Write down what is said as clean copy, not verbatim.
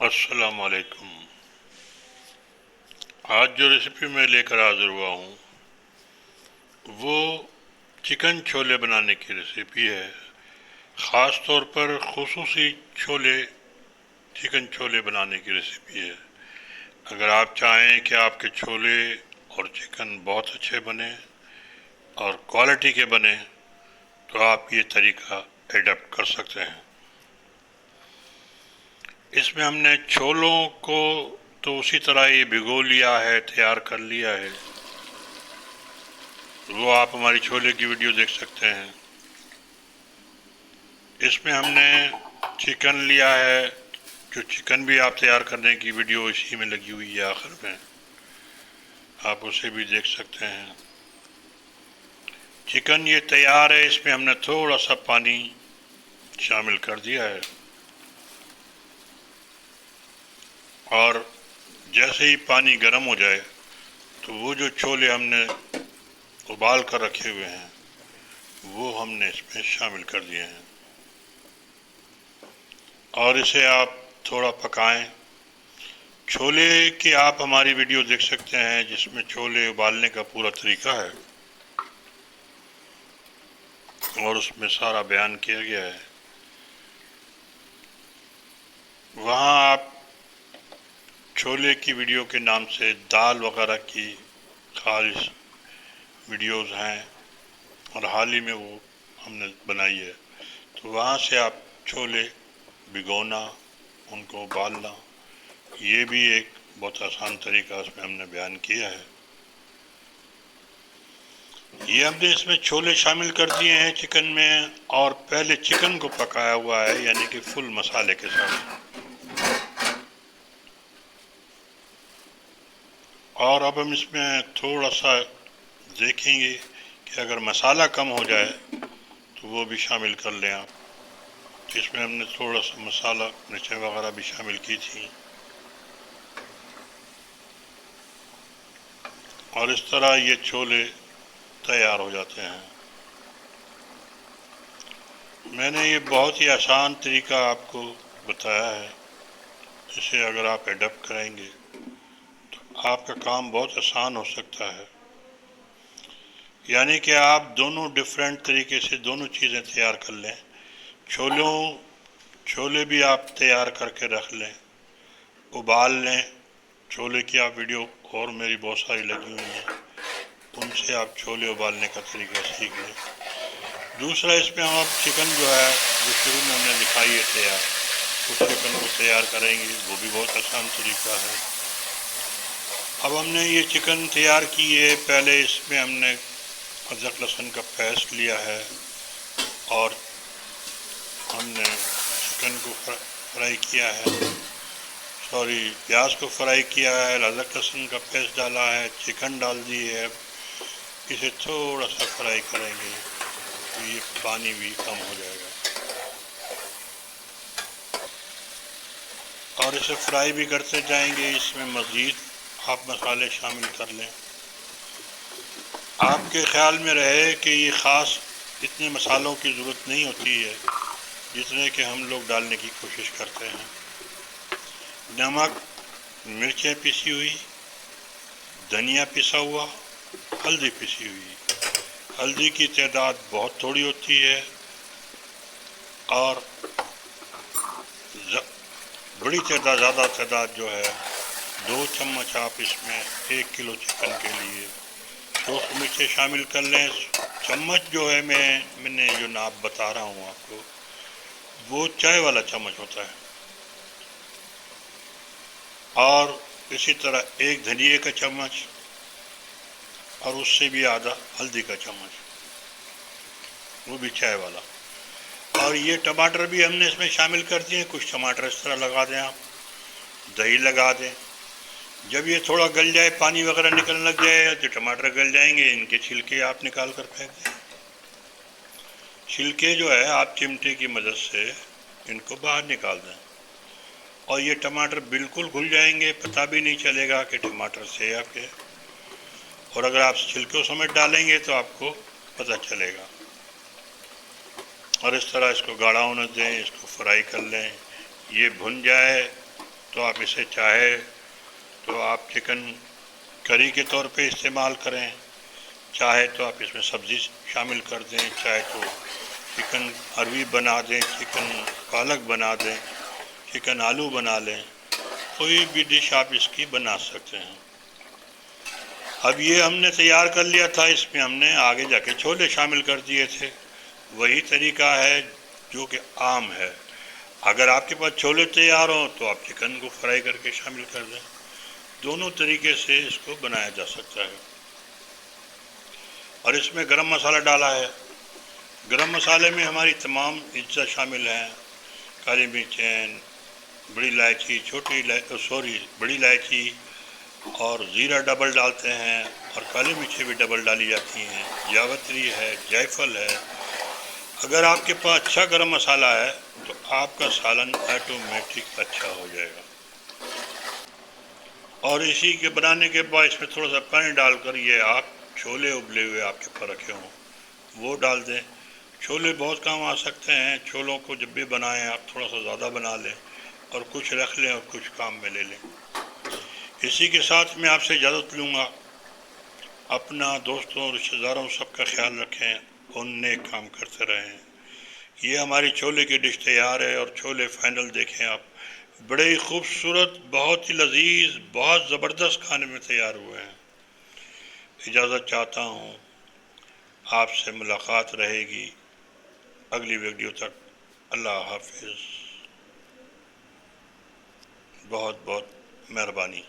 अस्सलाम वालेकुम। आज जो रेसिपी मैं लेकर हाजिर हुआ हूँ वो चिकन छोले बनाने की रेसिपी है। ख़ास तौर पर खुसूसी छोले, चिकन छोले बनाने की रेसिपी है। अगर आप चाहें कि आपके छोले और चिकन बहुत अच्छे बने और क्वालिटी के बने तो आप ये तरीका एडप्ट कर सकते हैं। इसमें हमने छोलों को तो उसी तरह ही भिगो लिया है, तैयार कर लिया है। वो आप हमारी छोले की वीडियो देख सकते हैं। इसमें हमने चिकन लिया है, जो चिकन भी आप तैयार करने की वीडियो इसी में लगी हुई है आखिर में, आप उसे भी देख सकते हैं। चिकन ये तैयार है, इसमें हमने थोड़ा सा पानी शामिल कर दिया है और जैसे ही पानी गर्म हो जाए तो वो जो छोले हमने उबाल कर रखे हुए हैं वो हमने इसमें शामिल कर दिए हैं और इसे आप थोड़ा पकाएं। छोले की आप हमारी वीडियो देख सकते हैं जिसमें छोले उबालने का पूरा तरीका है और उसमें सारा बयान किया गया है। वहाँ आप छोले की वीडियो के नाम से दाल वगैरह की खालिश वीडियोस हैं और हाल ही में वो हमने बनाई है, तो वहाँ से आप छोले भिगोना, उनको उबालना, ये भी एक बहुत आसान तरीका उसमें हमने बयान किया है। ये हमने इसमें छोले शामिल कर दिए हैं चिकन में और पहले चिकन को पकाया हुआ है, यानी कि फुल मसाले के साथ। और अब हम इसमें थोड़ा सा देखेंगे कि अगर मसाला कम हो जाए तो वो भी शामिल कर लें आप। तो इसमें हमने थोड़ा सा मसाला, मिर्चें वगैरह भी शामिल की थी और इस तरह ये छोले तैयार हो जाते हैं। मैंने ये बहुत ही आसान तरीका आपको बताया है, इसे अगर आप एडप्ट करेंगे तो आपका काम बहुत आसान हो सकता है। यानी कि आप दोनों डिफरेंट तरीके से दोनों चीज़ें तैयार कर लें। छोले भी आप तैयार करके रख लें, उबाल लें। छोले की आप वीडियो और मेरी बहुत सारी लगी हुई हैं, उनसे आप छोले उबालने का तरीका सीख लें। दूसरा, इसमें हम अब चिकन जो है जो शुरू में हमने दिखाई है तैयार, उस चिकन को तैयार करेंगे, वो भी बहुत आसान तरीका है। अब हमने ये चिकन तैयार की है, पहले इसमें हमने अदरक लहसुन का पेस्ट लिया है और हमने चिकन को फ्राई किया है, प्याज को फ्राई किया है, अदरक लहसुन का पेस्ट डाला है, चिकन डाल दी है। इसे थोड़ा सा फ्राई करेंगे तो ये पानी भी कम हो जाएगा और इसे फ्राई भी करते जाएंगे। इसमें मज़ीद आप मसाले शामिल कर लें। आपके ख्याल में रहे कि ये ख़ास इतने मसालों की ज़रूरत नहीं होती है जितने कि हम लोग डालने की कोशिश करते हैं। नमक, मिर्चें पिसी हुई, धनिया पिसा हुआ, हल्दी पिसी हुई। हल्दी की तादाद बहुत थोड़ी होती है और बड़ी तादाद, ज़्यादा तादाद जो है 2 चम्मच आप इसमें 1 किलो चिकन के लिए 2 मिर्चें शामिल कर लें। चम्मच जो है मैंने जो नाप बता रहा हूँ आपको, वो चाय वाला चम्मच होता है। और इसी तरह 1 धनिए का चम्मच और उससे भी आधा हल्दी का चम्मच, वो भी चाय वाला। और ये टमाटर भी हमने इसमें शामिल कर दिए। कुछ टमाटर इस तरह लगा दें आप, दही लगा दें। जब ये थोड़ा गल जाए, पानी वगैरह निकलने लग जाए तो टमाटर गल जाएंगे, इनके छिलके आप निकाल कर फेंक दें। छिलके जो है आप चिमटे की मदद से इनको बाहर निकाल दें और ये टमाटर बिल्कुल घुल जाएंगे, पता भी नहीं चलेगा कि टमाटर से आपके। और अगर आप छिलकों समेत डालेंगे तो आपको पता चलेगा। और इस तरह इसको गाढ़ा होने दें, इसको फ्राई कर लें। ये भुन जाए तो आप इसे चाहे तो आप चिकन करी के तौर पे इस्तेमाल करें, चाहे तो आप इसमें सब्ज़ी शामिल कर दें, चाहे तो चिकन अरवी बना दें, चिकन पालक बना दें, चिकन आलू बना लें, कोई भी डिश आप इसकी बना सकते हैं। अब ये हमने तैयार कर लिया था, इसमें हमने आगे जाके छोले शामिल कर दिए थे। वही तरीका है जो कि आम है। अगर आपके पास छोले तैयार हों तो आप चिकन को फ्राई करके शामिल कर दें। दोनों तरीके से इसको बनाया जा सकता है। और इसमें गरम मसाला डाला है। गरम मसाले में हमारी तमाम अज्जा शामिल हैं, काली मिर्चें, बड़ी इलायची, बड़ी इलायची और ज़ीरा डबल डालते हैं, और काली मिर्चें भी डबल डाली जाती हैं, जावित्री है, जायफल है। अगर आपके पास अच्छा गरम मसाला है तो आपका सालन ऑटोमेटिक अच्छा हो जाएगा। और इसी के बनाने के बाद इसमें थोड़ा सा पानी डालकर ये आप छोले उबले हुए आपके ऊपर रखे हों वो डाल दें। छोले बहुत काम आ सकते हैं। छोलों को जब भी बनाएं आप थोड़ा सा ज़्यादा बना लें और कुछ रख लें और कुछ काम में ले लें। इसी के साथ मैं आपसे इजाज़त लूँगा। अपना दोस्तों, रिश्तेदारों, सबका ख्याल रखें, उनने काम करते रहें। ये हमारी छोले की डिश तैयार है और छोले फाइनल देखें आप, बड़े ही खूबसूरत, बहुत ही लजीज, बहुत ज़बरदस्त खाने में तैयार हुए हैं। इजाज़त चाहता हूँ, आपसे मुलाकात रहेगी अगली वीडियो तक। अल्लाह हाफिज़। बहुत बहुत मेहरबानी।